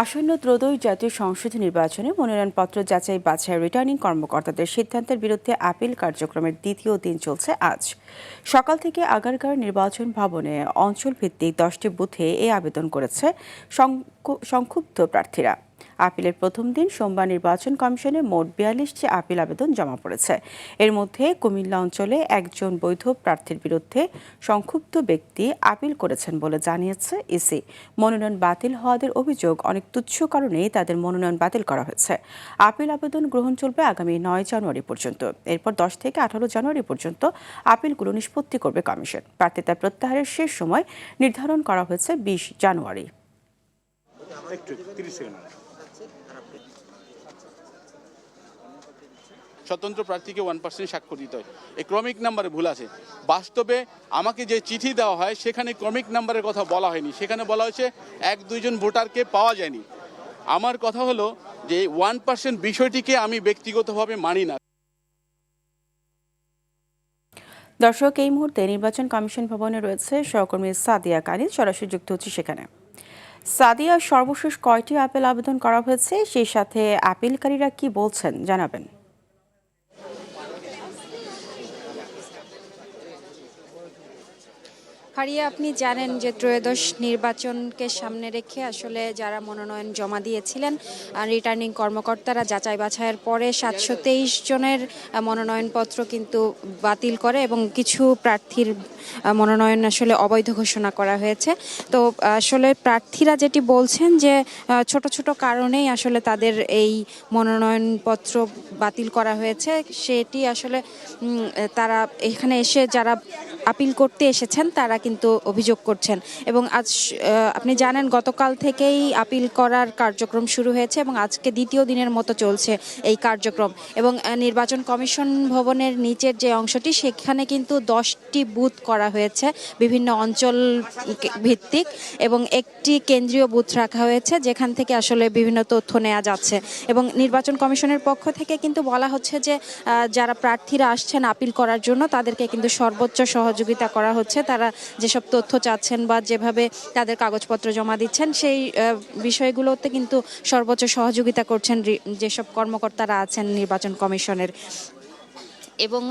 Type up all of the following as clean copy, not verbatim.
আসন্ন ত্রয়োদশ জাতীয় সংসদ নির্বাচনে মনোনয়নপত্র যাচাই বাছাই রিটার্নিং কর্মকর্তাদের সিদ্ধান্তের বিরুদ্ধে আপিল কার্যক্রমের দ্বিতীয় দিন চলছে আজ। সকাল থেকে আগারগাঁও নির্বাচন ভবনে অঞ্চলভিত্তিক 10টি বুথে এই আবেদন করেছে সংক্ষুব্ধ প্রার্থীরা। আপিলের প্রথম দিন সোমবার নির্বাচন কমিশনে মোট 42টি আপিল আবেদন জমা পড়েছে। এর মধ্যে কুমিল্লা অঞ্চলে একজন বৈধ প্রার্থীর বিরুদ্ধে সংক্ষুব্ধ ব্যক্তি আপিল করেছেন বলে জানিয়েছে ইসি। মনোনয়ন বাতিল হওয়াদের অভিযোগ অনেক তুচ্ছ কারণেই তাদের মনোনয়ন বাতিল করা হয়েছে। আপিল আবেদন গ্রহণ চলবে আগামী 9 জানুয়ারি পর্যন্ত। এরপর 10 থেকে 18 জানুয়ারি পর্যন্ত আপিলগুলো নিষ্পত্তি করবে কমিশন। প্রার্থিতা প্রত্যাহারের শেষ সময় নির্ধারণ করা হয়েছে 20 জানুয়ারি। স্বতন্ত্র প্রার্থীকে 1% স্বাক্ষর দিতে হয়। এই ক্রমিক নাম্বারে ভুল আছে। বাস্তবে আমাকে যে চিঠি দেওয়া হয় সেখানে ক্রমিক নাম্বারের কথা বলা হয়নি, সেখানে বলা হয়েছে 1-2 জন ভোটারকে পাওয়া যায়নি। আমার কথা হলো যে 1% বিষয়টিকে আমি ব্যক্তিগতভাবে মানি না। দর্শক, এই মুহূর্তে নির্বাচন কমিশন ভবনে রয়েছে সহকর্মী সাদিয়া কানিজ, সরাসরি যুক্ত হচ্ছে সেখানে। সাদিয়া, সর্বশেষ কয়টি আপিল আবেদন করা হয়েছে, সেই সাথে আপিলকারীরা কি বলছেন জানাবেন। ফারিয়া, আপনি জানেন যে ত্রয়োদশ নির্বাচনকে সামনে রেখে আসলে যারা মনোনয়ন জমা দিয়েছিলেন রিটার্নিং কর্মকর্তারা যাচাই বাছাইয়ের পরে 723 জনের মনোনয়নপত্র কিন্তু বাতিল করে এবং কিছু প্রার্থীর মনোনয়ন আসলে অবৈধ ঘোষণা করা হয়েছে। তো আসলে প্রার্থীরা যেটি বলছেন যে ছোট ছোট কারণেই আসলে তাদের এই মনোনয়নপত্র বাতিল করা হয়েছে, সেটি আসলে তারা এখানে এসে যারা আপিল করতে এসেছেন তারা কিন্তু অভিযোগ করছেন। এবং আজ আপনি জানেন গতকাল থেকেই আপিল করার কার্যক্রম শুরু হয়েছে এবং আজকে দ্বিতীয় দিনের মতো চলছে এই কার্যক্রম। এবং নির্বাচন কমিশন ভবনের নিচের যে অংশটি, সেখানে কিন্তু 10টি বুথ করা হয়েছে বিভিন্ন অঞ্চল ভিত্তিক, এবং একটি কেন্দ্রীয় বুথ রাখা হয়েছে যেখান থেকে আসলে বিভিন্ন তথ্য নেওয়া যাচ্ছে। এবং নির্বাচন কমিশনের পক্ষ থেকে কিন্তু বলা হচ্ছে যে যারা প্রার্থীরা আসছেন আপিল করার জন্য তাদেরকে কিন্তু সর্বোচ্চ সহযোগিতা করা হচ্ছে। তারা যেসব তথ্য চাচ্ছেন বা যেভাবে তাদের কাগজপত্র জমা দিচ্ছেন সেই বিষয়গুলোতে কিন্তু সর্বোচ্চ সহযোগিতা করছেন যেসব কর্মকর্তারা আছেন নির্বাচন কমিশনের। এবং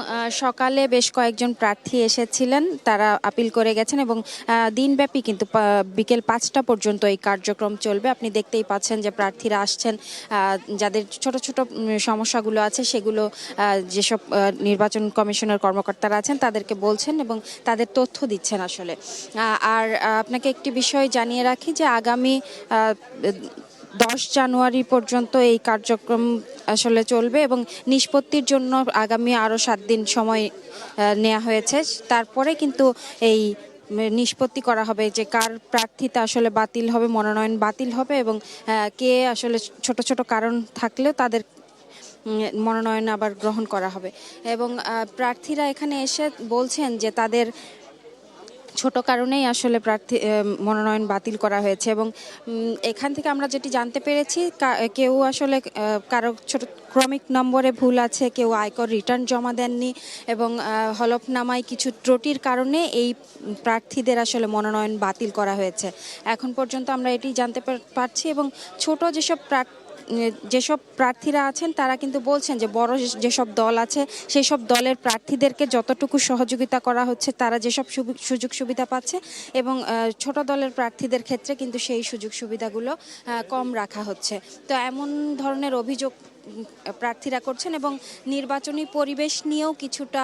সকালে বেশ কয়েকজন প্রার্থী এসেছিলেন, তারা আপিল করে গেছেন এবং দিনব্যাপী কিন্তু বিকেল 5টা পর্যন্ত এই কার্যক্রম চলবে। আপনি দেখতেই পাচ্ছেন যে প্রার্থীরা আসছেন, যাদের ছোট ছোট সমস্যাগুলো আছে সেগুলো যেসব নির্বাচন কমিশনের কর্মকর্তারা আছেন তাদেরকে বলছেন এবং তাদের তথ্য দিচ্ছেন আসলে। আর আপনাকে একটি বিষয় জানিয়ে রাখি যে আগামী 10 জানুয়ারি পর্যন্ত এই কার্যক্রম আসলে চলবে এবং নিষ্পত্তির জন্য আগামী আরও 7 দিন সময় নেওয়া হয়েছে। তারপরে কিন্তু এই নিষ্পত্তি করা হবে যে কার প্রার্থীতা আসলে বাতিল হবে, মনোনয়ন বাতিল হবে এবং কে আসলে ছোট ছোট কারণ থাকলেও তাদের মনোনয়ন আবার গ্রহণ করা হবে। এবং প্রার্থীরা এখানে এসে বলছেন যে তাদের ছোট কারণেই আসলে প্রার্থী মনোনয়ন বাতিল করা হয়েছে। এবং এখান থেকে আমরা যেটি জানতে পেরেছি, কেউ আসলে কারো ছোট ক্রমিক নম্বরে ভুল আছে, কেউ আয়কর রিটার্ন জমা দেননি এবং হলফনামায় কিছু ত্রুটির কারণে এই প্রার্থীদের আসলে মনোনয়ন বাতিল করা হয়েছে। এখন পর্যন্ত আমরা এটি জানতে পারছি। এবং ছোট যেসব প্রার্থীরা আছেন তারা কিন্তু বলছেন যে বড় যেসব দল আছে সেই সব দলের প্রার্থীদেরকে যতটুকু সহযোগিতা করা হচ্ছে তারা যেসব সুযোগ সুবিধা পাচ্ছে, এবং ছোট দলের প্রার্থীদের ক্ষেত্রে কিন্তু সেই সুযোগ সুবিধাগুলো কম রাখা হচ্ছে। তো এমন ধরনের অভিযোগ প্রার্থীরা করছেন এবং নির্বাচনী পরিবেশ নিয়েও কিছুটা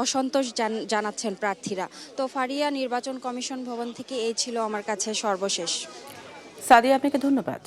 অসন্তোষ জানাচ্ছেন প্রার্থীরা। তো ফারিয়া, নির্বাচন কমিশন ভবন থেকে এই ছিল আমার কাছে সর্বশেষ। সাদিয়া, আপনাকে ধন্যবাদ।